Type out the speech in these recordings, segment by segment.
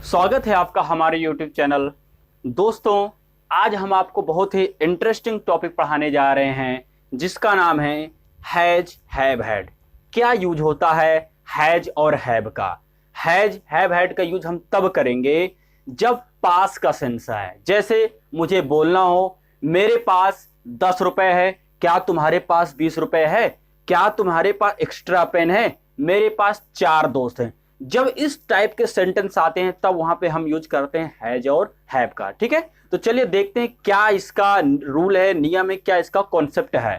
स्वागत है आपका हमारे YouTube चैनल। दोस्तों, आज हम आपको बहुत ही इंटरेस्टिंग टॉपिक पढ़ाने जा रहे हैं जिसका नाम है हैज हैव हैड। क्या यूज होता है हैज और हैव का? हैज हैव हैड का यूज हम तब करेंगे जब पास का सेंस है। जैसे मुझे बोलना हो मेरे पास 10 रुपए है, क्या तुम्हारे पास 20 रुपए है? क्या तुम्हारे पास एक्स्ट्रा पेन है? मेरे पास 4 दोस्त हैं। जब इस टाइप के सेंटेंस आते हैं तब वहां पे हम यूज करते हैं हैज और हैव का। ठीक है, तो चलिए देखते हैं क्या इसका रूल है, नियम है, क्या इसका कॉन्सेप्ट है।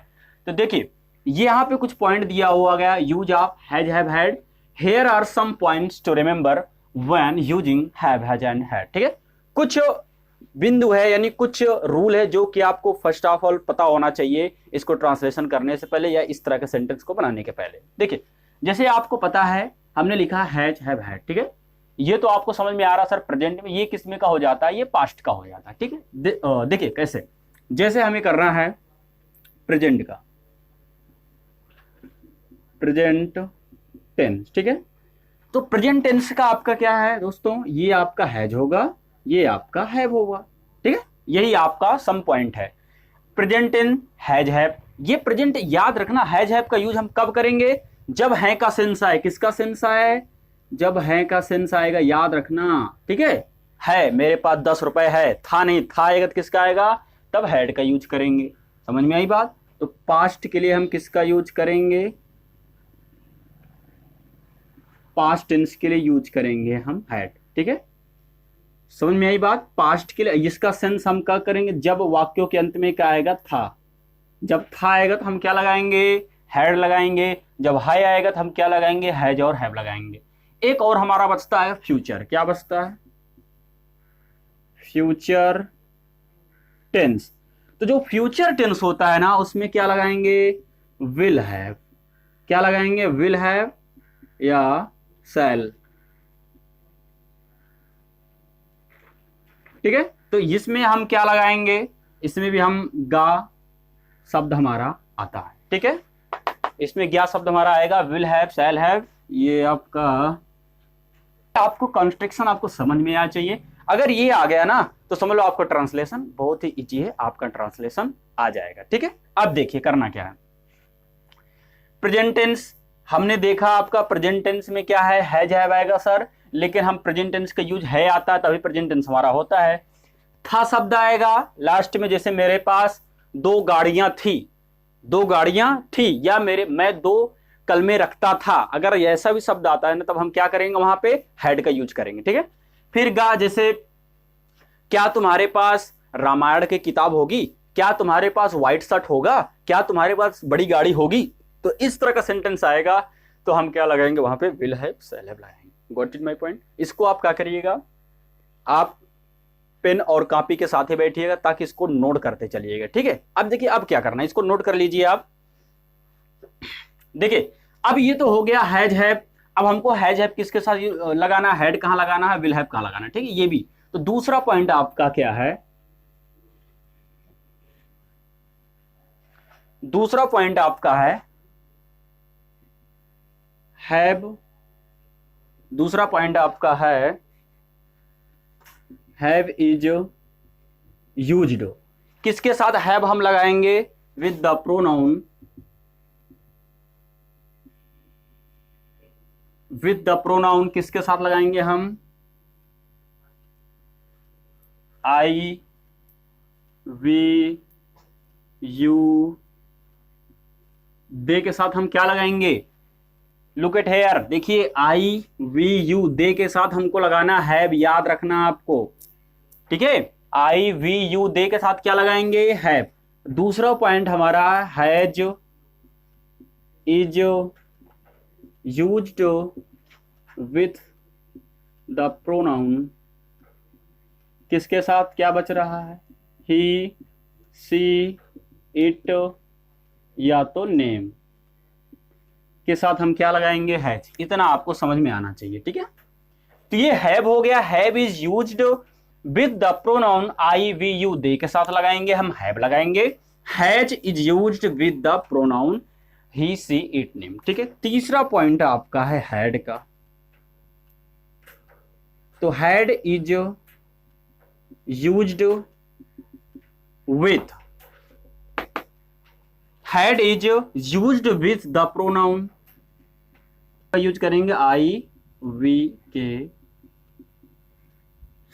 तो देखिए, ये यहां पे कुछ पॉइंट दिया हुआ गया, use of has have had. Here are some points to remember when using have has and had. ठीक है, कुछ बिंदु है यानी कुछ रूल है जो कि आपको फर्स्ट ऑफ ऑल पता होना चाहिए इसको ट्रांसलेशन करने से पहले या इस तरह के सेंटेंस को बनाने के पहले। देखिए, जैसे आपको पता है हमने लिखा हैज हैव हैड। ठीक है, ये तो आपको समझ में आ रहा सर प्रेजेंट में ये किस में का हो जाता है, ये पास्ट का हो जाता है। ठीक है, देखिए कैसे, जैसे हमें करना है प्रेजेंट का, प्रेजेंट टेंस। ठीक है, तो प्रेजेंट टेंस का आपका क्या है दोस्तों, ये आपका हैज होगा, ये आपका हैव होगा। ठीक है, यही आपका सम पॉइंट है। प्रेजेंट टेंस हैज हैव, ये प्रेजेंट याद रखना, हैज हैव का यूज हम कब करेंगे? जब है का सेंस आए। किसका सेंस आए? जब है का सेंस आएगा, याद रखना। ठीक है, मेरे पास 10 रुपए है, था नहीं, था आएगा तो किसका आएगा? तब हैड का यूज करेंगे। समझ में आई बात? तो पास्ट के लिए हम किसका यूज करेंगे? पास्ट टेंस के लिए यूज करेंगे हम हैड। ठीक है, समझ में आई बात? पास्ट के लिए इसका सेंस हम क्या करेंगे? जब वाक्यों के अंत में क्या आएगा? था। जब था आएगा तो हम क्या लगाएंगे? हैड लगाएंगे। जब है आएगा तो हम क्या लगाएंगे? हैज और हैव लगाएंगे। एक और हमारा बचता है फ्यूचर। क्या बचता है? Future tense. तो जो फ्यूचर टेंस होता है ना, उसमें क्या लगाएंगे? Will have. क्या लगाएंगे? विल हैव या शैल। ठीक है, तो इसमें हम क्या लगाएंगे? इसमें भी हम गा शब्द हमारा आता है। ठीक है, इसमें क्या शब्द हमारा आएगा? Will have, shall have. ये आपको कंस्ट्रक्शन आपको समझ में आना चाहिए। अगर ये आ गया ना तो समझ लो आपका ट्रांसलेशन बहुत ही इजी है, आपका ट्रांसलेशन आ जाएगा। ठीक है, अब देखिए करना क्या है। प्रेजेंट टेंस हमने देखा, आपका प्रेजेंट टेंस में क्या है? हैज हैव आएगा सर, लेकिन हम प्रेजेंट टेंस का यूज है आता है तभी प्रेजेंट टेंस हमारा होता है। था शब्द आएगा लास्ट में, जैसे मेरे पास 2 गाड़ियां थी, 2 गाड़ियां थी, या मैं 2 कलमे रखता था। अगर ऐसा भी शब्द आता है ना तब हम क्या करेंगे? वहां पे हैड का यूज करेंगे। ठीक है, फिर गा, जैसे क्या तुम्हारे पास रामायण की किताब होगी? क्या तुम्हारे पास व्हाइट शर्ट होगा? क्या तुम्हारे पास बड़ी गाड़ी होगी? तो इस तरह का सेंटेंस आएगा तो हम क्या लगाएंगे? वहां पे विल हैव, शैल हैव लगाएंगे। Got it my point? इसको आप क्या करिएगा, आप पेन और कॉपी के साथ ही बैठिएगा ताकि इसको नोट करते चलिएगा। ठीक है, अब देखिए अब क्या करना है, इसको नोट कर लीजिए आप। देखिए, अब ये तो हो गया हैज हैव। अब हमको हैज हैव किसके साथ लगाना है? हैड कहां लगाना है? विल हैव कहां लगाना है? ठीक है, ये भी तो दूसरा पॉइंट आपका क्या है? दूसरा पॉइंट आपका है हैव। दूसरा पॉइंट आपका है हैव इज यूज्ड। किसके साथ हैव हम लगाएंगे? With the pronoun, with the pronoun किसके साथ लगाएंगे हम? आई, वी, यू, दे के साथ हम क्या लगाएंगे? लुक एट हेयर, देखिए आई, वी, यू, दे के साथ हमको लगाना हैव, याद रखना आपको। ठीक है, आई, वी, यू, दे के साथ क्या लगाएंगे? हैव। दूसरा पॉइंट हमारा has is used with the pronoun, किसके साथ क्या बच रहा है? ही, सी, इट या तो नेम के साथ हम क्या लगाएंगे? हैज। इतना आपको समझ में आना चाहिए। ठीक है, तो ये हैव हो गया। Have is used with the pronoun I, we, you, they के साथ लगाएंगे हम हैव लगाएंगे। Has is used with the pronoun he, she, it, name. ठीक है, तीसरा पॉइंट आपका है हैड का। तो had is used with, had is used with the pronoun use करेंगे आई वी के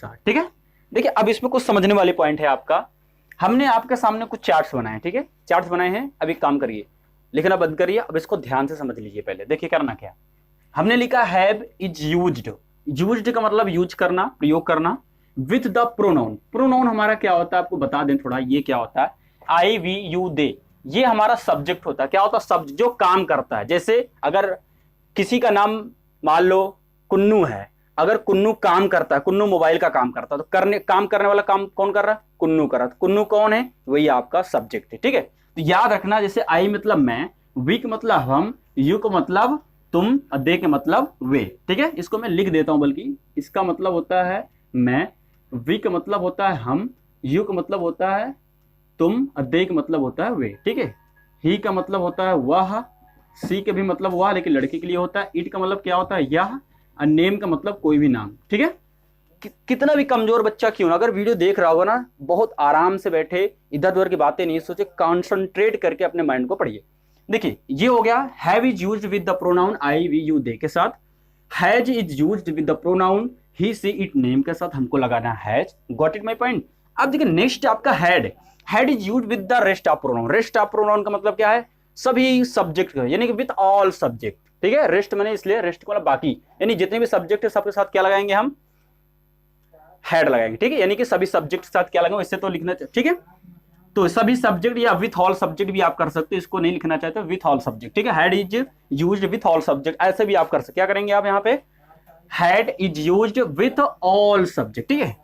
साथ, ठीक है। देखिए अब इसमें कुछ समझने वाले पॉइंट है आपका। हमने आपके सामने कुछ चार्ट्स बनाए, ठीक है, चार्ट्स बनाए हैं। अब एक काम करिए, लिखना बंद करिए, अब इसको ध्यान से समझ लीजिए। पहले देखिए करना क्या, हमने लिखा हैव इज यूज्ड, यूज्ड का मतलब यूज करना, प्रयोग करना, विथ द प्रोनाउन। प्रोनाउन हमारा क्या होता है आपको बता दें थोड़ा, ये क्या होता है, आई वी यू दे, ये हमारा सब्जेक्ट होता है। क्या होता है, सब्जेक्ट जो काम करता है। जैसे अगर किसी का नाम मान लो कुन्नू है, अगर कुन्नू काम करता है, कुन्नू मोबाइल का काम करता है, तो काम करने वाला काम कौन कर रहा है, कुन्नू कर रहा है। कुन्नू कौन है, वही आपका सब्जेक्ट है, ठीक है। तो याद रखना, जैसे आई मतलब मैं, वी का मतलब हम, यू का मतलब तुम, और दे के मतलब वे, ठीक है। इसको मैं लिख देता हूं, बल्कि इसका मतलब होता है मैं, वी का मतलब होता है हम, यू का मतलब होता है तुम, और दे का मतलब होता है वे, ठीक है। ही का मतलब होता है वह, सी का भी मतलब वह लेकिन लड़के के लिए होता है, इट का मतलब क्या होता है यह, और नेम का मतलब कोई भी नाम, ठीक है। कितना भी कमजोर बच्चा क्यों ना, अगर वीडियो देख रहा होगा ना, बहुत आराम से बैठे, इधर उधर की बातें नहीं सोचे, कॉन्सेंट्रेट करके अपने माइंड को पढ़िए। देखिए ये हो गया, have is used with the pronoun I we you they के साथ, has is used with the pronoun he she it name के साथ हमको लगाना has. Got it my point. अब देखिए नेक्स्ट आपका had, had is used with the rest of pronoun. Rest of pronoun का मतलब क्या है, सभी सब्जेक्ट, यानी कि विद ऑल सब्जेक्ट, ठीक है। रेस्ट मैंने इसलिए रेस्ट को बाकी, यानी जितने भी सब्जेक्ट है सबके साथ क्या लगाएंगे हम, हैड लगाएंगे, ठीक है। यानी कि सभी सब्जेक्ट के साथ क्या लगाएंगे, इससे तो लिखना, ठीक है। तो सभी सब्जेक्ट या विथ ऑल सब्जेक्ट भी आप कर सकते हो, इसको नहीं लिखना चाहते विथ ऑल सब्जेक्ट, ठीक है। Had is used with all subject, ऐसे भी आप कर सकते। क्या करेंगे आप यहाँ पे, had is used with all subject, ठीक है।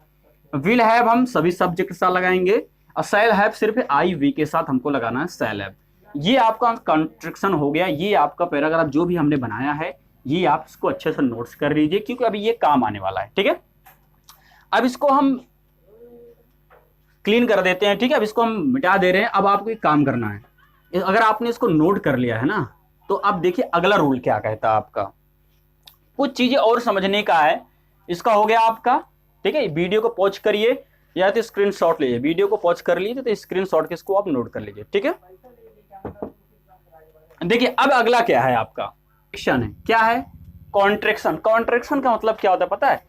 विल हैव हम सभी सब्जेक्ट के साथ लगाएंगे, और शैल हैव सिर्फ आई वी के साथ हमको लगाना है, शैल हैव। ये आपका कंस्ट्रक्शन हो गया, ये आपका पैराग्राफ जो भी हमने बनाया है, ये आप इसको अच्छे से नोट्स कर लीजिए, क्योंकि अभी ये काम आने वाला है, ठीक है। अब इसको हम क्लीन कर देते हैं, ठीक है। अब इसको हम मिटा दे रहे हैं। अब आपको एक काम करना है, अगर आपने इसको नोट कर लिया है ना, तो अब देखिए अगला रूल क्या कहता है आपका, कुछ चीजें और समझने का है। इसका हो गया आपका, ठीक है। वीडियो को पॉज करिए या तो स्क्रीनशॉट लीजिए, वीडियो को पॉज कर लीजिए तो स्क्रीनशॉट के इसको आप नोट कर लीजिए, ठीक है। देखिए अब अगला क्या है आपका, क्वेश्चन है, क्या है, कॉन्ट्रैक्शन। कॉन्ट्रैक्शन का मतलब क्या होता है पता है,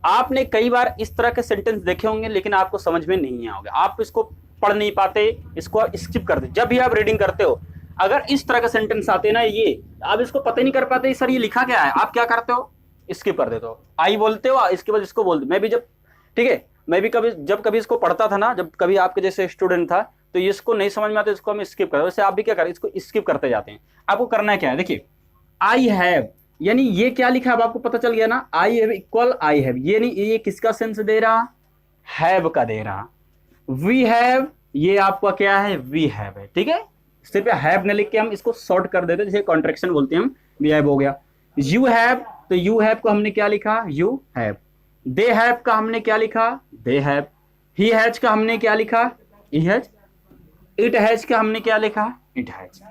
आपने कई बार इस तरह के सेंटेंस देखे होंगे, लेकिन आपको समझ में नहीं आओगे, आप इसको पढ़ नहीं पाते, इसको स्किप करते। जब भी आप रीडिंग करते हो, अगर इस तरह का सेंटेंस आते ना, ये आप इसको पता ही नहीं कर पाते सर ये लिखा क्या है, आप क्या करते हो, स्किप कर देते हो, आई बोलते हो, इसके बाद इसको बोलते। मैं भी जब, ठीक है, मैं भी जब कभी इसको पढ़ता था ना, जब कभी आपके जैसे स्टूडेंट था, तो ये इसको नहीं समझ में आता, इसको हम स्किप करते। वैसे आप भी क्या करें, इसको स्किप करते जाते हैं। आपको करना है क्या है, देखिए आई हैव, यानी ये क्या लिखा है अब आपको पता चल गया ना, I have equal I have, ये नहीं, ये किसका सेंस दे रहा, हैव का दे रहा। वी हैव, ये आपका क्या है, वी हैव है, ठीक है। सिर्फ हैव न लिख के हम इसको शॉर्ट कर देते, जैसे कॉन्ट्रैक्शन बोलते हैं हम, वी हैव हो गया। यू हैव, तो यू हैव को हमने क्या लिखा, यू हैव। दे हैव का हमने क्या लिखा, दे हैव। ही हैज का हमने क्या लिखा, ही हैज। इट हैज का हमने क्या लिखा, इट हैज।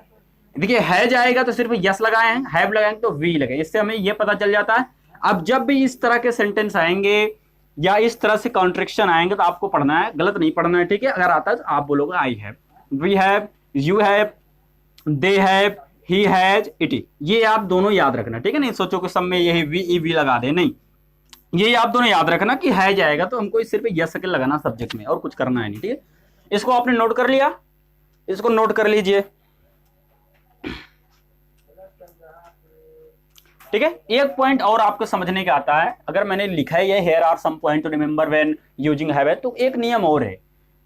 देखिए हैज आएगा तो सिर्फ यस लगाए हैं, हैव लगाएंगे तो वी लगे, इससे हमें यह पता चल जाता है। अब जब भी इस तरह के सेंटेंस आएंगे या इस तरह से कॉन्ट्रैक्शन आएंगे तो आपको पढ़ना है, गलत नहीं पढ़ना है, ठीक है। अगर आता है तो आप बोलोगे I have, we have, you have, they have, he has, it. ये आप दोनों याद रखना, ठीक है। नहीं सोचो कि सब में यही वी लगा दे, नहीं, ये आप दोनों याद रखना कि हैज आएगा तो हमको सिर्फ यस के लगाना सब्जेक्ट में, और कुछ करना है नहीं, ठीक है। इसको आपने नोट कर लिया, इसको नोट कर लीजिए, ठीक है। एक पॉइंट और आपको समझने का आता है, अगर मैंने लिखा है ये here are some point to remember when using have, तो एक नियम और है।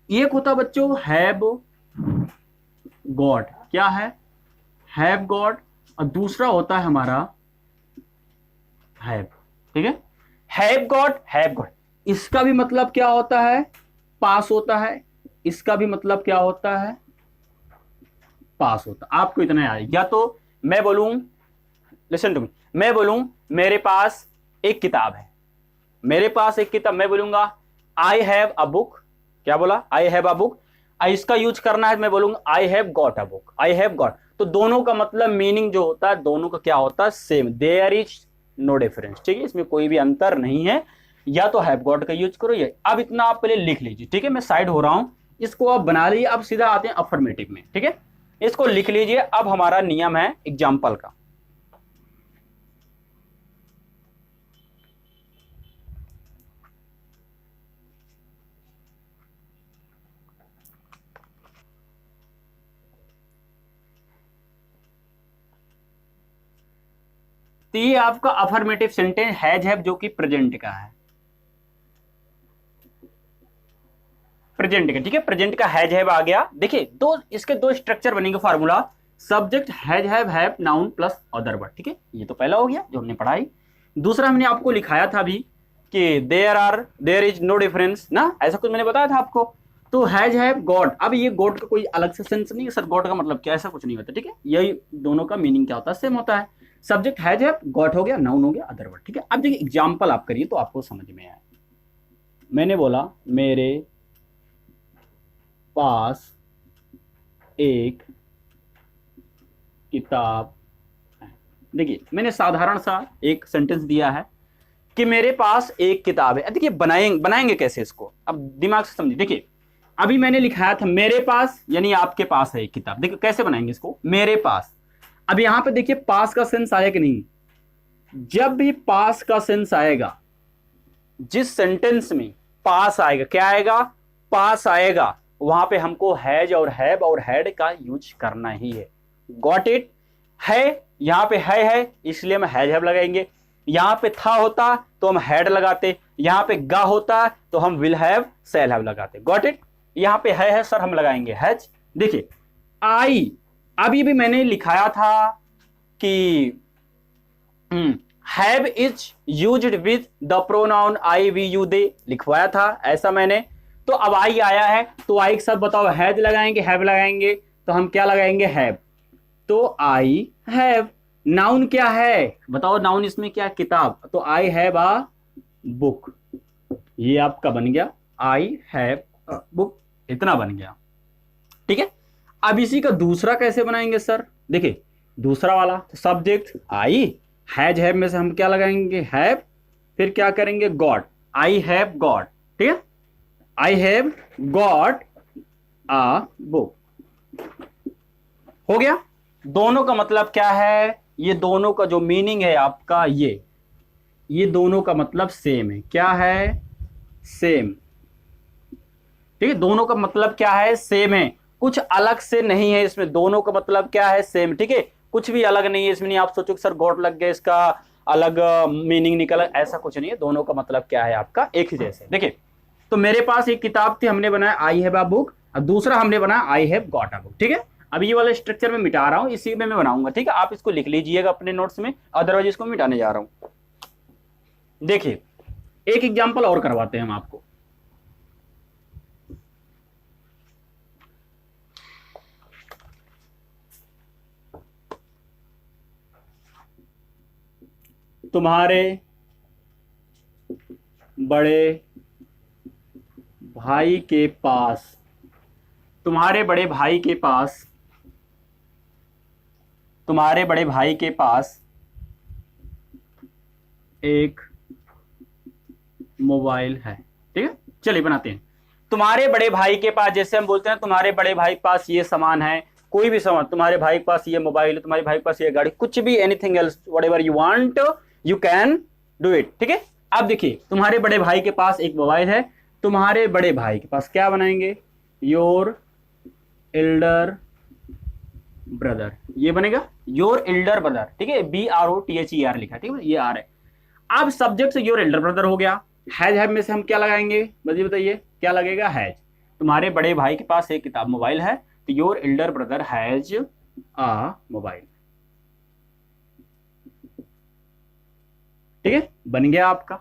एक होता बच्चों हैव गॉट, क्या है, हैव गॉट, और दूसरा होता है हमारा हैव, ठीक है। हैव गॉट, हैव गॉट, इसका भी मतलब क्या होता है, पास होता है, इसका भी मतलब क्या होता है, पास होता। आपको इतना याद है, या तो मैं बोलूं, लिसन टू मी, मैं बोलूं मेरे पास एक किताब है, मेरे पास एक किताब, मैं बोलूंगा आई हैव अ बुक, क्या बोला, आई हैव अ बुक। इसका यूज करना है, मैं बोलूंगा I have got a book, I have got. तो दोनों का मतलब मीनिंग जो होता है, दोनों का क्या होता है, same, there is no difference, ठीक है, इसमें कोई भी अंतर नहीं है। या तो हैव गॉट का यूज करो। ये अब इतना आप पहले लिख लीजिए, ठीक है। मैं साइड हो रहा हूं, इसको आप बना लीजिए। अब सीधा आते हैं अफर्मेटिव में, ठीक है। इसको लिख लीजिए। अब हमारा नियम है एग्जाम्पल का। तो ये आपका अफर्मेटिव सेंटेंस हैज हैव जो कि प्रेजेंट का है, प्रेजेंट का, ठीक है। प्रेजेंट का हैज हैव आ गया। देखिए इसके दो स्ट्रक्चर बनेंगे formula, subject has have noun plus other word, ठीक है। ये तो पहला हो गया जो हमने पढ़ाई। दूसरा हमने आपको लिखाया था अभी कि देयर इज नो डिफरेंस ना, ऐसा कुछ मैंने बताया था आपको। तो हैज हैव गॉड, अब ये गॉड का कोई अलग से सेंस नहीं है सर, गॉड का मतलब क्या, ऐसा कुछ नहीं होता, ठीक है। यही दोनों का मीनिंग क्या होता है, सेम होता है। सब्जेक्ट हैज हैव, गॉट हो गया, नाउन हो गया, अदर वर्ड, ठीक है। अब देखिए एग्जाम्पल आप करिए तो आपको समझ में आए। मैंने बोला मेरे पास एक किताब है। देखिए मैंने साधारण सा एक सेंटेंस दिया है कि मेरे पास एक किताब है। देखिए बनाएंगे कैसे इसको, अब दिमाग से समझिए। देखिए अभी मैंने लिखाया था मेरे पास, यानी आपके पास है एक किताब। देखिए कैसे बनाएंगे इसको, मेरे पास। अब यहां पे देखिए पास का सेंस आया कि नहीं, जब भी पास का सेंस आएगा, जिस सेंटेंस में पास आएगा, क्या आएगा, पास आएगा, वहां पे हमको हैज और हैव और हैड का यूज करना ही है। गॉट इट है, यहां पे है इसलिए हम हैज हैव लगाएंगे। यहां पे था होता तो हम हैड लगाते, यहां पे गा होता तो हम विल हैव शैल हैव लगाते। गॉट इट, यहां पे है सर, हम लगाएंगे हैज। देखिए आई, अभी भी मैंने लिखाया था कि have is used with the pronoun I we you they, लिखवाया था ऐसा मैंने। तो अब आई आया है तो आई के साथ बताओ हैज लगाएंगे हैव लगाएंगे, तो हम क्या लगाएंगे, हैव। तो आई हैव। नाउन क्या है बताओ, नाउन इसमें क्या, किताब, तो आई हैव अ बुक, ये आपका बन गया आई हैव अ बुक, इतना बन गया, ठीक है। अब इसी का दूसरा कैसे बनाएंगे सर, देखिए दूसरा वाला सब्जेक्ट आई, हैज हैव में से हम क्या लगाएंगे, हैव, फिर क्या करेंगे, गॉट, आई हैव गॉट, ठीक है। I have got a book, हो गया। दोनों का मतलब क्या है, ये दोनों का जो मीनिंग है आपका, ये दोनों का मतलब सेम है। क्या है, सेम, ठीक है। दोनों का मतलब क्या है, सेम है, कुछ अलग से नहीं है इसमें। दोनों का मतलब क्या है, सेम, ठीक है। कुछ भी अलग नहीं है इसमें। नहीं आप सोचो कि सर गॉट लग गया इसका अलग मीनिंग निकला, ऐसा कुछ नहीं है। दोनों का मतलब क्या है आपका, एक ही जैसे। देखिए तो मेरे पास एक किताब थी, हमने बनाया आई हैव अ बुक, और दूसरा हमने बनाया I have got a book, ठीक है। अब ये वाला स्ट्रक्चर में मिटा रहा हूं, इसी में मैं बनाऊंगा, ठीक है। आप इसको लिख लीजिएगा अपने नोट्स में, अदरवाइज इसको मिटाने जा रहा हूं। देखिए एक एग्जांपल और करवाते हैं हम आपको। तुम्हारे बड़े भाई के पास, तुम्हारे बड़े भाई के पास, तुम्हारे बड़े भाई के पास एक मोबाइल है, ठीक है। चलिए बनाते हैं। तुम्हारे बड़े भाई के पास, जैसे हम बोलते हैं तुम्हारे बड़े भाई के पास ये सामान है, कोई भी सामान, तुम्हारे भाई के पास ये मोबाइल है, तुम्हारे भाई के पास ये गाड़ी, कुछ भी, anything else, whatever you want you can do it, ठीक है। अब देखिए तुम्हारे बड़े भाई के पास एक मोबाइल है, तुम्हारे बड़े भाई के पास क्या बनाएंगे, योर एल्डर ब्रदर, ये बनेगा योर एल्डर ब्रदर, ठीक है। BROTHER लिखा है, ठीक है, ये आर है। अब सब्जेक्ट से योर एल्डर ब्रदर हो गया। हैज हैव में से हम क्या लगाएंगे, बताइए क्या लगेगा, हैज। तुम्हारे बड़े भाई के पास एक किताब मोबाइल है, तो your Elder brother has a mobile, ठीक है, बन गया आपका।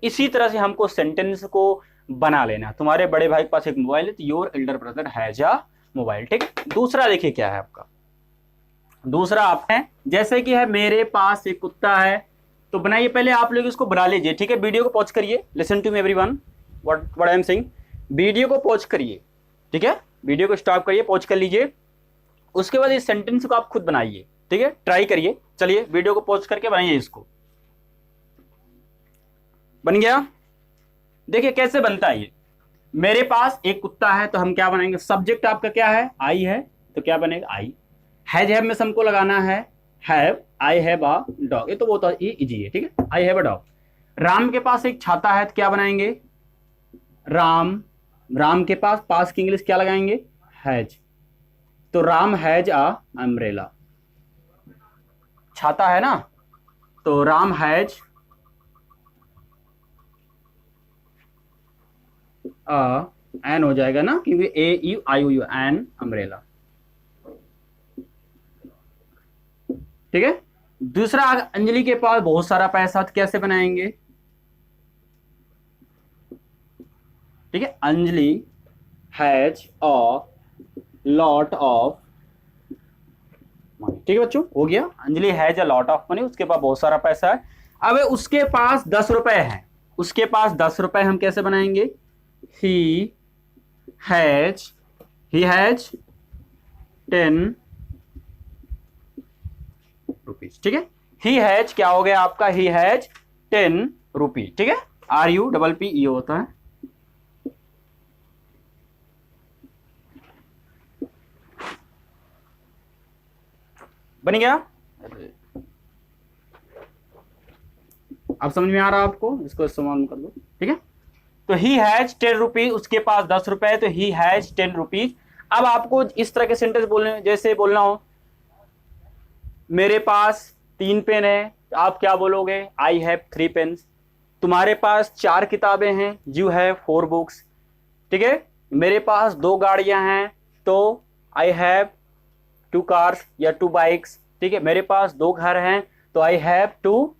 इसी तरह से हमको सेंटेंस को बना लेना। तुम्हारे बड़े भाई के पास एक मोबाइल है, तो your Elder brother has a mobile, ठीक है। दूसरा देखिए क्या है आपका, दूसरा आप है जैसे कि है मेरे पास एक कुत्ता है, तो बनाइए, पहले आप लोग इसको बना लीजिए, ठीक है। वीडियो को पॉज करिए, listen to me everyone what I am saying. Video को पॉज करिए, ठीक है, वीडियो को स्टॉप करिए, पॉज कर लीजिए। उसके बाद इस सेंटेंस को आप खुद बनाइए, ठीक है, ट्राई करिए। चलिए वीडियो को पॉज करके बनाइए, इसको बन गया। देखिए कैसे बनता है ये। मेरे पास एक कुत्ता है तो हम क्या बनाएंगे, सब्जेक्ट आपका क्या है, आई है, तो क्या बनेगा आई। हैव में हमको लगाना है have, I have a dog, ये तो वो तो इजी है, ठीक है, I have a dog. Ram के पास एक छाता है तो क्या बनाएंगे राम, राम के पास की इंग्लिश क्या लगाएंगे हैज, तो राम हैज अ अम्ब्रेला, छाता है ना, तो राम हैज एन हो जाएगा ना, क्योंकि A U I U an umbrella, ठीक है। दूसरा, अंजलि के पास बहुत सारा पैसा, तो कैसे बनाएंगे, ठीक है, Anjali has a lot of money, ठीक है बच्चों, हो गया, Anjali has a lot of money, उसके पास बहुत सारा पैसा है। अब उसके पास 10 रुपए है, उसके पास 10 रुपए, हम कैसे बनाएंगे, he has 10 रुपीज, ठीक है, he has क्या हो गया आपका, he has 10 रुपीज, ठीक है, RUPPE होता है। बन गया, अब समझ में आ रहा आपको, इसको इस्तेमाल कर दो, ठीक है। तो ही हैज 10 रुपीज, उसके पास 10 रुपए है, तो ही हैज 10 रुपीज। अब आपको इस तरह के सेंटेंस बोलने, जैसे बोलना हो मेरे पास 3 पेन है, तो आप क्या बोलोगे, आई हैव 3 पेन्स। तुम्हारे पास 4 किताबें हैं, यू हैव 4 बुक्स, ठीक है। मेरे पास 2 गाड़ियां हैं, तो आई हैव 2 कार्स या 2 बाइक्स, ठीक है। मेरे पास 2 घर हैं, तो आई हैव 2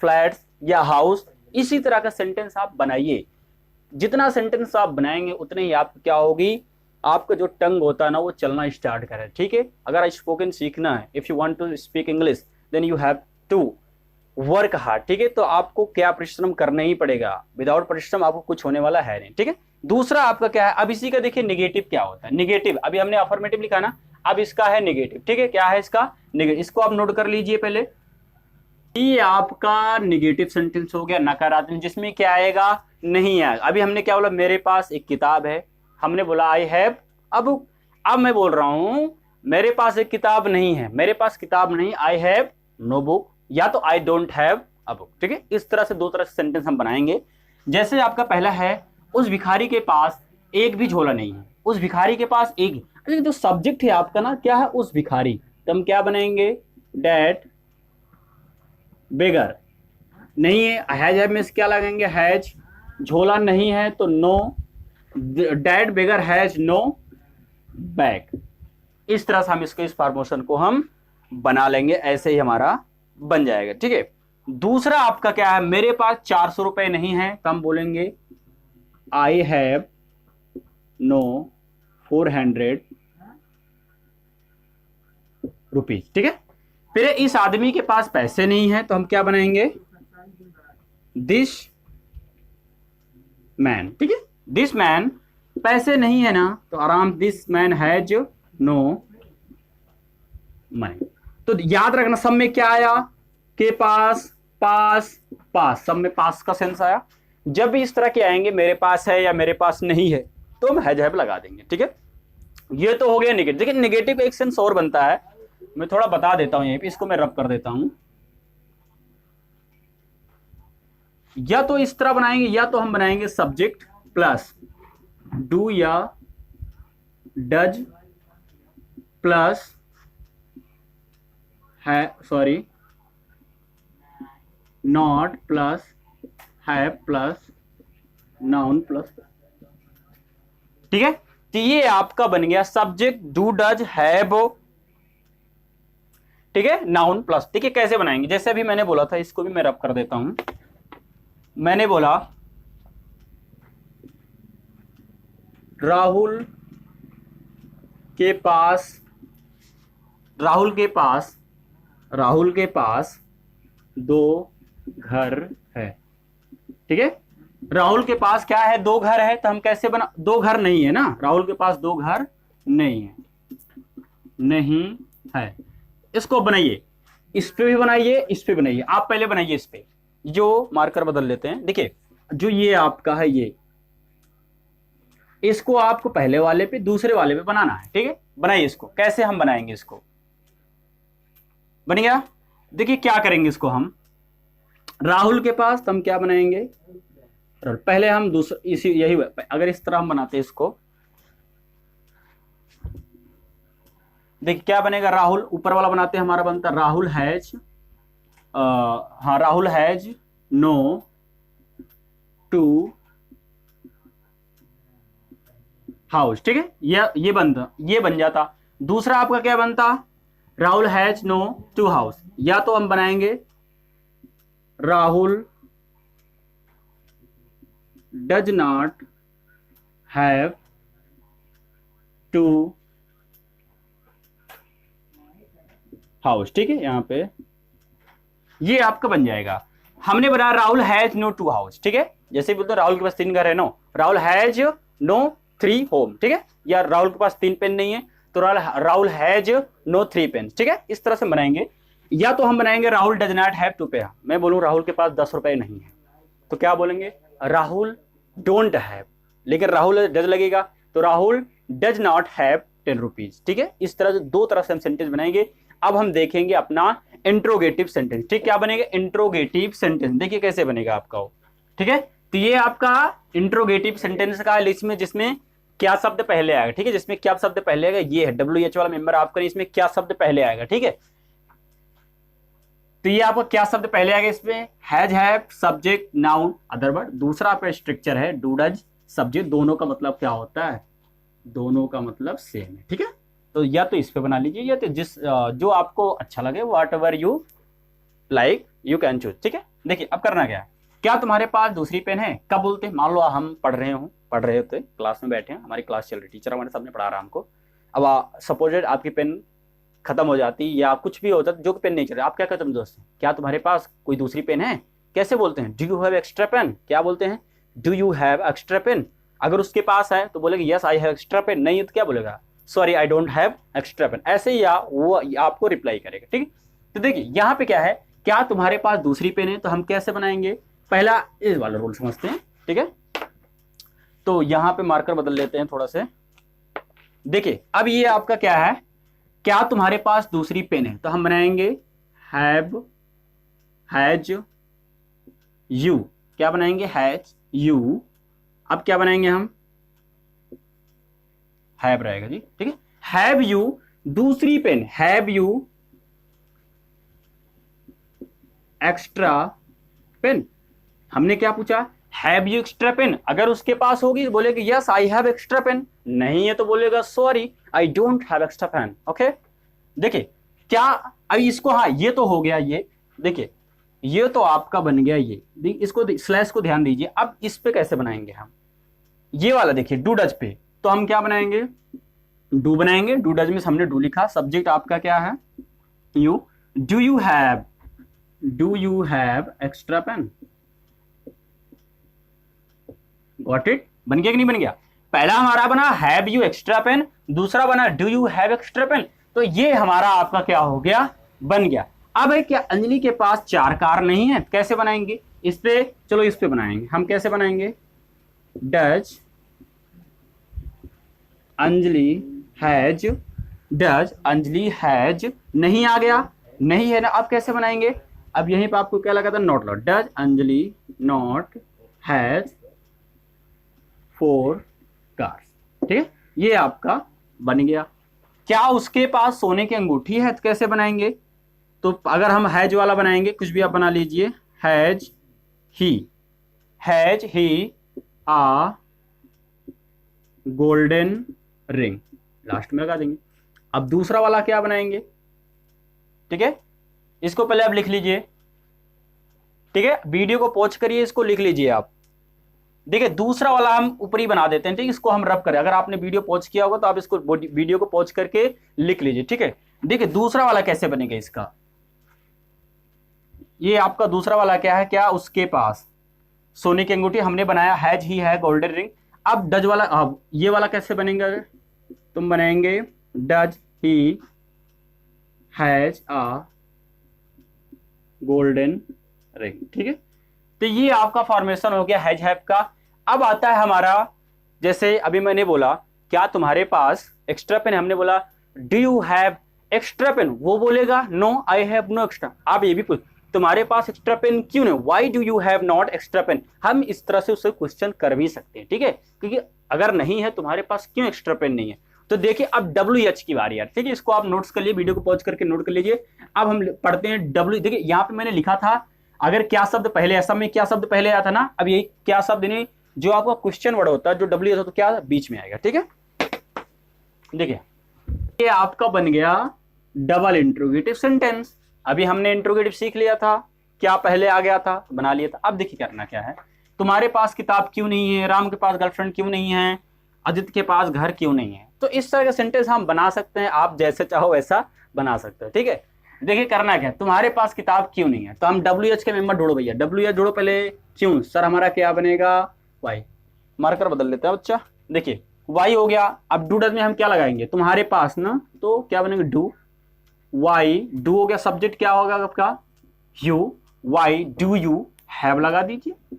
फ्लैट्स या हाउस। इसी तरह का सेंटेंस आप बनाइए, जितना सेंटेंस आप बनाएंगे उतने ही आप क्या होगी, आपका जो टंग होता है ना वो चलना स्टार्ट करे, ठीक है। अगर स्पोकन सीखना है, if you want to speak English then you have to work hard, ठीक है। तो आपको क्या परिश्रम करना ही पड़ेगा, विदाउट परिश्रम आपको कुछ होने वाला है नहीं, ठीक है। दूसरा आपका क्या है, अब इसी का देखिए निगेटिव क्या होता है, निगेटिव, अभी हमने अफर्मेटिव लिखा ना, अब इसका है निगेटिव, ठीक है। क्या है इसका निगेटिव, इसको आप नोट कर लीजिए पहले। ये आपका निगेटिव सेंटेंस हो गया, नकारात्मक, जिसमें क्या आएगा, नहीं आएगा। अभी हमने क्या बोला, मेरे पास एक किताब है, हमने बोला आई हैव, अब मैं बोल रहा हूं मेरे पास एक किताब नहीं है, मेरे पास किताब नहीं, आई हैव नो बुक, या तो आई डोंट हैव अ बुक, ठीक है। इस तरह से 2 तरह से सेंटेंस हम बनाएंगे। जैसे आपका पहला है, उस भिखारी के पास एक भी झोला नहीं है, उस भिखारी के पास एक, जो सब्जेक्ट है आपका ना क्या है, उस भिखारी, तो हम क्या बनाएंगे, डैट बेगर, नहीं है, हैज में क्या लगाएंगे, हैज, झोला नहीं है तो no, that beggar has no bag. इस तरह से हम इसको, इस फॉर्मेशन को हम बना लेंगे, ऐसे ही हमारा बन जाएगा, ठीक है। दूसरा आपका क्या है, मेरे पास 400 रुपए नहीं है, तो हम बोलेंगे आई हैव नो 400 रुपीज, ठीक है। फिर इस आदमी के पास पैसे नहीं है, तो हम क्या बनाएंगे, दिस मैन, ठीक है, दिस मैन, पैसे नहीं है ना, तो आराम, this man has no money. तो याद रखना, सब में क्या आया, के पास, पास, पास, सब में पास का सेंस आया। जब भी इस तरह के आएंगे, मेरे पास है या मेरे पास नहीं है, तो हम हैज हैव लगा देंगे, ठीक है। ये तो हो गया निगेटिव। देखिए निगेटिव एक सेंस और बनता है, मैं थोड़ा बता देता हूं यहीं पे, इसको मैं रब कर देता हूं। या तो इस तरह बनाएंगे, या तो हम बनाएंगे सब्जेक्ट प्लस डू या डज प्लस है, sorry, not plus have plus noun plus, ठीक है। तो ये आपका बन गया सब्जेक्ट डू डज हैव, ठीक है, नाउन प्लस। ठीक है, कैसे बनाएंगे, जैसे अभी मैंने बोला था, इसको भी मैं रब कर देता हूं। मैंने बोला राहुल के पास 2 घर है, ठीक है। राहुल के पास क्या है, 2 घर है, तो हम कैसे बना, 2 घर नहीं है ना, राहुल के पास 2 घर नहीं है। इसको बनाइए, इस पे भी बनाइए, इस पे बनाइए। आप पहले बनाइए इस पे, जो मार्कर बदल लेते हैं। देखिए जो ये आपका है ये, इसको आपको पहले वाले पे दूसरे वाले पे बनाना है, ठीक है। बनाइए इसको, कैसे हम बनाएंगे इसको, बन गया। देखिए क्या करेंगे इसको हम, राहुल के पास तो हम क्या बनाएंगे, पहले हम दूसरा इसी यही, अगर इस तरह हम बनाते हैं इसको, देखिए क्या बनेगा, राहुल ऊपर वाला बनाते हैं, हमारा बनता राहुल हैज, हाँ Rahul has no two house, ठीक है। ये बनता, ये बन जाता। दूसरा आपका क्या बनता, Rahul has no two house, या तो हम बनाएंगे Rahul does not have two house, ठीक है। यहां पे ये आपका बन जाएगा, हमने बनाया Rahul has no two house, ठीक है। जैसे बोलते हैं राहुल के पास 3 घर है, no Rahul has no 3 home, ठीक है। या राहुल के पास 3 पेन नहीं है तो राहुल हैज नो 3 पेन, ठीक है। इस तरह से बनाएंगे। या तो हम बनाएंगे Rahul does not have to pay, मैं बोलूं राहुल के पास 10 रुपए नहीं है तो क्या बोलेंगे, राहुल डोंट हैव, लेकिन राहुल डज लगेगा तो Rahul does not have 10 rupees, ठीक है। इस तरह से 2 तरह से हम सेंटेंस बनाएंगे। अब हम देखेंगे अपना इंट्रोगेटिव सेंटेंस, ठीक, क्या बनेगा, इंट्रोगेटिव सेंटेंस। देखिए कैसे बनेगा आपका वो, ठीक है। तो ये आपका इंट्रोगेटिव सेंटेंस का लिस्ट में जिसमें क्या शब्द पहले आएगा, ठीक है, जिसमें क्या शब्द पहले आएगा, ये है WH वाला मेंबर आपका, इसमें क्या शब्द पहले आएगा, ठीक है। तो ये आपका क्या शब्द पहले आएगा इसमें, has, have, subject, noun, other word. दूसरा आपका स्ट्रक्चर है डू, डज, सब्जेक्ट, दोनों का मतलब क्या होता है, दोनों का मतलब सेम है, ठीक है। तो या तो इस पे बना लीजिए, या तो जिस जो आपको अच्छा लगे, what ever you like you can choose, ठीक है। देखिए अब करना क्या है, क्या तुम्हारे पास दूसरी पेन है, कब बोलते हैं, मान लो हम पढ़ रहे होते, क्लास में बैठे हैं, हमारी क्लास चल रही, टीचर हमारे सामने पढ़ा रहा हमको। अब सपोजेड आपकी पेन खत्म हो जाती या कुछ भी होता, जो पेन नहीं चल रहा, आप क्या कहते हैं दोस्त, क्या तुम्हारे पास कोई दूसरी पेन है, कैसे बोलते हैं, do you have extra pen, क्या बोलते हैं, do you have extra pen. अगर उसके पास है तो बोलेगा yes I have extra pen, नहीं है तो क्या बोलेगा, sorry I don't have extra pen. ऐसे ही या वो आपको रिप्लाई करेगा, ठीक है। तो देखिए यहाँ पे क्या है, क्या तुम्हारे पास दूसरी पेन है, तो हम कैसे बनाएंगे, पहला इस वाला रूल समझते हैं, ठीक है। तो यहाँ पे मार्कर बदल लेते हैं थोड़ा से। देखिए अब ये आपका क्या है, क्या तुम्हारे पास दूसरी पेन है, तो हम बनाएंगे हैव, हैज यू, क्या बनाएंगे, हैज यू। अब क्या बनाएंगे हम, हैव रहेगा जी, ठीक है। हैव यू दूसरी pen, have you extra pen, हमने क्या पूछा, हैव यू एक्स्ट्रा पेन। अगर उसके पास होगी तो बोलेगा yes I have extra pen, नहीं है तो बोलेगा sorry I don't have extra pen, okay. देखिए क्या, अभी इसको, हाँ ये तो हो गया, ये देखिए ये तो आपका बन गया, ये इसको स्लैश को ध्यान दीजिए। अब इस पे कैसे बनाएंगे हम, ये वाला देखिए डू डज पे, तो हम क्या बनाएंगे, डू बनाएंगे, डू डज में हमने डू लिखा, सब्जेक्ट आपका क्या है, you, do you have extra pen, got it, बन गया कि नहीं बन गया। पहला हमारा बना हैव यू एक्स्ट्रा पेन, दूसरा बना do you have extra pen, तो ये हमारा आपका क्या हो गया, बन गया। अब है क्या, अंजलि के पास 4 कार नहीं है, कैसे बनाएंगे इस पे, चलो इस पे बनाएंगे, हम कैसे बनाएंगे, does Anjali has, does Anjali has, नहीं आ गया, नहीं है ना, अब कैसे बनाएंगे, अब यहीं पे आपको क्या लगा था, not low, does Anjali not has 4 cars, ठीक है। ये आपका बन गया। क्या उसके पास सोने की अंगूठी है, तो कैसे बनाएंगे, तो अगर हम हैज वाला बनाएंगे, कुछ भी आप बना लीजिए, has he a golden ring, last में लगा देंगे। अब दूसरा वाला क्या बनाएंगे, ठीक है, इसको पहले आप लिख लीजिए, ठीक है, वीडियो को पॉज करिए, इसको लिख लीजिए आप। देखिए दूसरा वाला हम ऊपरी बना देते हैं, ठीक है, इसको हम रब करें, अगर आपने वीडियो पॉज किया होगा तो आप इसको वीडियो को पॉज करके लिख लीजिए, ठीक है। देखिए दूसरा वाला कैसे बनेगा इसका, ये आपका दूसरा वाला क्या है, क्या उसके पास सोने की अंगूठी, हमने बनाया हैज ही है गोल्डन रिंग। अब डज वाला, अब ये वाला कैसे बनेगा, तुम बनाएंगे does he has a golden ring, ठीक है। तो ये आपका फॉर्मेशन हो गया हैज हैव का। अब आता है हमारा, जैसे अभी मैंने बोला क्या तुम्हारे पास एक्स्ट्रा पेन, हमने बोला do you have extra pen, वो बोलेगा no I have no extra. आप ये भी पूछ तुम्हारे पास एक्स्ट्रा पेन क्यों नहीं, why do you have not extra pen. हम इस तरह से उससे क्वेश्चन कर भी सकते हैं, ठीक है, क्योंकि अगर नहीं है तुम्हारे पास क्यों एक्स्ट्रा पेन नहीं है। तो देखिए अब WH की बारी है, ठीक है, इसको आप नोट्स कर लिए, वीडियो को पॉज करके नोट कर लीजिए। अब हम पढ़ते हैं W। देखिए यहाँ पे मैंने लिखा था अगर क्या शब्द पहले, ऐसा में क्या शब्द पहले आया था ना, अब यही क्या शब्द नहीं, जो आपका क्वेश्चन वर्ड होता है जो WH तो क्या बीच में आएगा, ठीक है। देखिए ये आपका बन गया डबल इंट्रोगेटिव सेंटेंस। अभी हमने इंट्रोगेटिव सीख लिया था, क्या पहले आ गया था बना लिया था। अब देखिए करना क्या है, तुम्हारे पास किताब क्यों नहीं है, राम के पास गर्लफ्रेंड क्यों नहीं है, अदित के पास घर क्यों नहीं है। तो इस तरह का सेंटेंस हम बना सकते हैं, आप जैसे चाहो वैसा बना सकते हो, ठीक है। देखिए करना क्या है, तुम्हारे पास किताब क्यों नहीं है, तो हम WH के मेंबर ढूंढो भैया, WH ढूंढो पहले, क्यों सर हमारा क्या बनेगा वाई, मार्कर बदल लेते हैं बच्चा। देखिए वाई हो गया, अब डू डज में हम क्या लगाएंगे, तुम्हारे पास ना, तो क्या बनेगा डू, वाई डू हो गया, सब्जेक्ट क्या होगा आपका you, why do you have लगा दीजिए,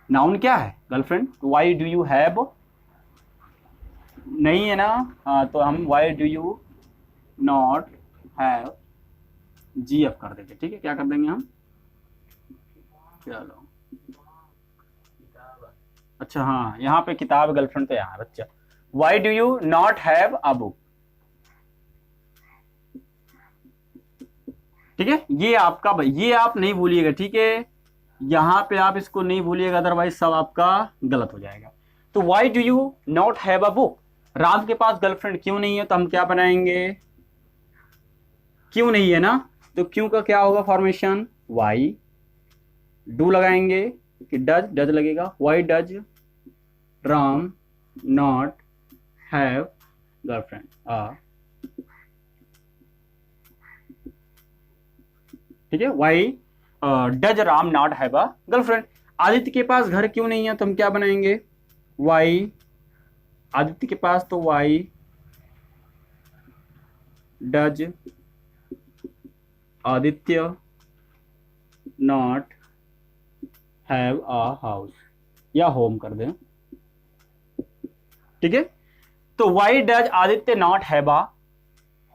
नाउन क्या है girlfriend, why do you have नहीं है ना, हाँ तो हम why do you not have GF कर देंगे, ठीक है, क्या कर देंगे हम, चलो अच्छा हाँ यहाँ पे किताब गर्लफ्रेंड तो यहाँ है बच्चा, why do you not have a book, ठीक है। ये आपका, ये आप नहीं भूलिएगा, ठीक है, यहां पे आप इसको नहीं भूलिएगा, अदरवाइज सब आपका गलत हो जाएगा। तो why do you not have a book, Ram के पास गर्लफ्रेंड क्यों नहीं है, तो हम क्या बनाएंगे, क्यों नहीं है ना, तो क्यों का क्या होगा फॉर्मेशन वाई, डू लगाएंगे कि डज, डज लगेगा, why does Ram not have girlfriend ठीक है, why does Ram not have a girlfriend. Aditya के पास घर क्यों नहीं है, तो हम क्या बनाएंगे वाई, आदित्य के पास तो why does Aditya not have a house, या होम कर दें, ठीक है। तो why does Aditya not have a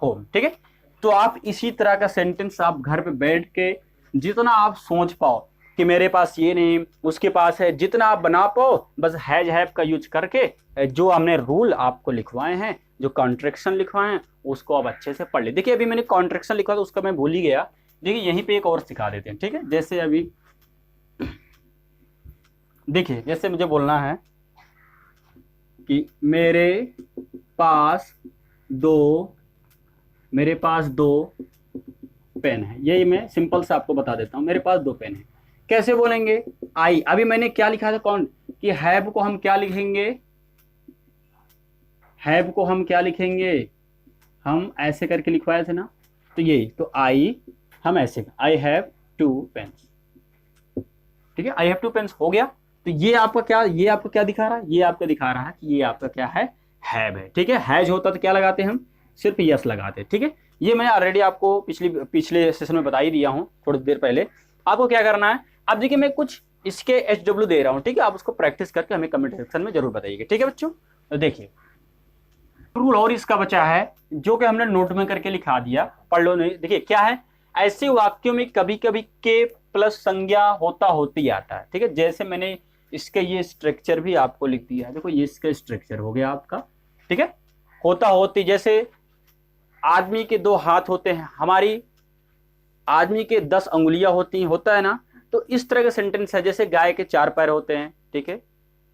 home, ठीक है। तो आप इसी तरह का सेंटेंस आप घर पे बैठ के जितना आप सोच पाओ कि मेरे पास ये नहीं उसके पास है, जितना आप बना पाओ, बस हैज हैव का यूज करके जो हमने रूल आपको लिखवाए हैं, जो कॉन्ट्रैक्शन लिखवाए हैं, उसको आप अच्छे से पढ़ ले। देखिए अभी मैंने कॉन्ट्रैक्शन लिखा था उसका मैं भूल ही गया, देखिए यहीं पे एक और सिखा देते हैं, ठीक है। जैसे अभी देखिए जैसे मुझे बोलना है कि मेरे पास दो पेन है, यही मैं सिंपल से आपको बता देता हूं, मेरे पास 2 पेन है। कैसे बोलेंगे आई, अभी मैंने क्या लिखा था कौन कि हैव को हम क्या लिखेंगे, हैव को हम क्या लिखेंगे, हम ऐसे करके लिखवाए थे ना, तो यही, तो आई हम ऐसे, आई हैव 2 पेन्स, ठीक है, आई हैव 2 पेन्स हो गया। तो ये आपका क्या, ये आपको क्या दिखा रहा है, ये आपको दिखा रहा है कि ये आपका क्या है हैव है, ठीक है। हैज होता तो क्या लगाते हैं हम, सिर्फ यस लगाते, ठीक है। ये मैं ऑलरेडी आपको पिछले सेशन में बता ही दिया हूं थोड़ी देर पहले। आपको क्या करना है, अब देखिए मैं कुछ इसके HW दे रहा हूं, ठीक है, आप उसको प्रैक्टिस करके हमें कमेंट सेक्शन में जरूर बताइएगा, ठीक है बच्चों। तो देखिए रूल और इसका बचा है जो कि हमने नोट में करके लिखा दिया, पढ़ लो नहीं। देखिए क्या है, ऐसे वाक्यों में कभी कभी के प्लस संज्ञा होता होती आता है, ठीक है। जैसे मैंने इसके ये स्ट्रक्चर भी आपको लिख दिया है, देखो ये इसका स्ट्रक्चर हो गया आपका, ठीक है। होता होती, जैसे आदमी के 2 हाथ होते हैं, हमारी आदमी के 10 अंगुलियां होती हैं, होता है ना। तो इस तरह का सेंटेंस है, जैसे गाय के 4 पैर होते हैं, ठीक है,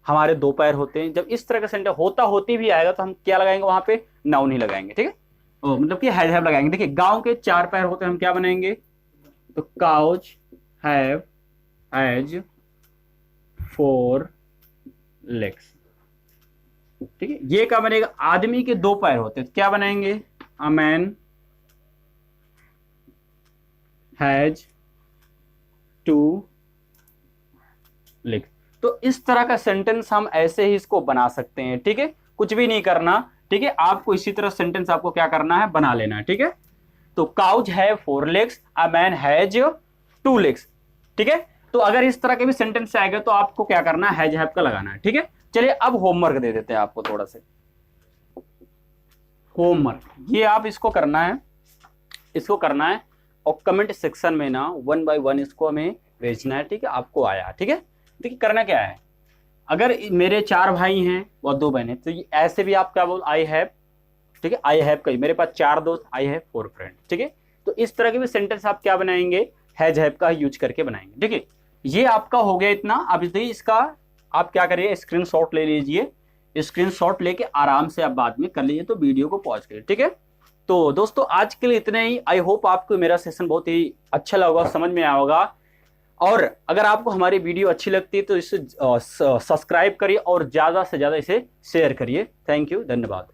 हमारे 2 पैर होते हैं। जब इस तरह का सेंटेंस होता होती भी आएगा तो हम क्या लगाएंगे वहां पे, नाउन ही लगाएंगे, ठीक है, मतलब कि हैव लगाएंगे। देखिए गांव के 4 पैर होते हैं, हम क्या बनाएंगे, तो काउज हैव एज 4 लेग्स, ठीक है। ये क्या बनेगा, आदमी के 2 पैर होते हैं, क्या बनाएंगे, अ मैन हैज 2 लेग्स। तो इस तरह का सेंटेंस हम ऐसे ही इसको बना सकते हैं, ठीक है, कुछ भी नहीं करना, ठीक है। आपको इसी तरह सेंटेंस आपको क्या करना है, बना लेना है, ठीक है। तो cows have 4 legs, a man has 2 legs, ठीक है। तो अगर इस तरह के भी सेंटेंस आएगा तो आपको क्या करना है, हैज हैव का लगाना है। ठीक है, चलिए अब होमवर्क दे देते हैं आपको थोड़ा सा होमवर्क। ये आप इसको करना है, और कमेंट सेक्शन में ना 1 बाय 1 इसको हमें भेजना है। ठीक है, आपको आया। ठीक है, देखिए करना क्या है, अगर मेरे 4 भाई हैं और 2 बहनें, तो ऐसे भी आप क्या बोल, आई हैव। ठीक है, आई हैव का मेरे पास 4 दोस्त, आई हैव 4 फ्रेंड। ठीक है, तो इस तरह के भी सेंटेंस आप क्या बनाएंगे, हैज हैव का यूज करके बनाएंगे। ठीक है, ये आपका हो गया इतना। अब इसका आप क्या करिए, स्क्रीनशॉट ले लीजिए, स्क्रीनशॉट लेके आराम से आप बाद में कर लीजिए, तो वीडियो को पॉज करिए। ठीक है, तो दोस्तों आज के लिए इतना ही। आई होप आपको मेरा सेशन बहुत ही अच्छा लगा, समझ में आया होगा। और अगर आपको हमारी वीडियो अच्छी लगती है तो इसे सब्सक्राइब करिए और ज़्यादा से ज़्यादा इसे शेयर करिए। थैंक यू, धन्यवाद।